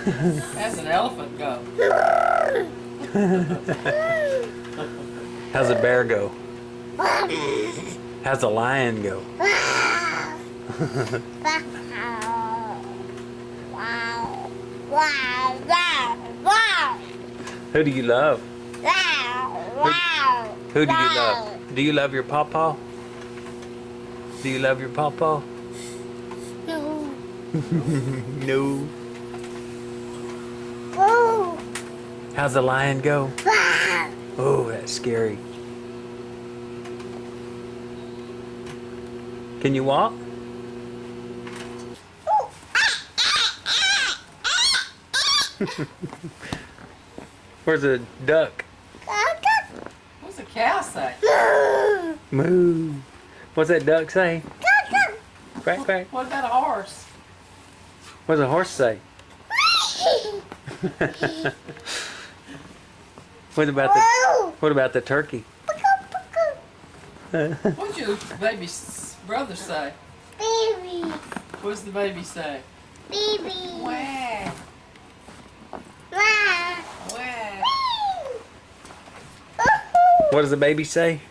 How's an elephant go? How's a bear go? How's a lion go? Who do you love? Who do you love? Do you love your pawpaw? Do you love your pawpaw? No. No. How's the lion go? Oh, that's scary. Can you walk? Where's the duck? What's a cow say? Moo. What's that duck say? Quack, quack. What about a horse? What's a horse say? What about the turkey? What'd your baby brother say? Baby. What's the baby say? Baby. Wah. Wah. Wah. What does the baby say?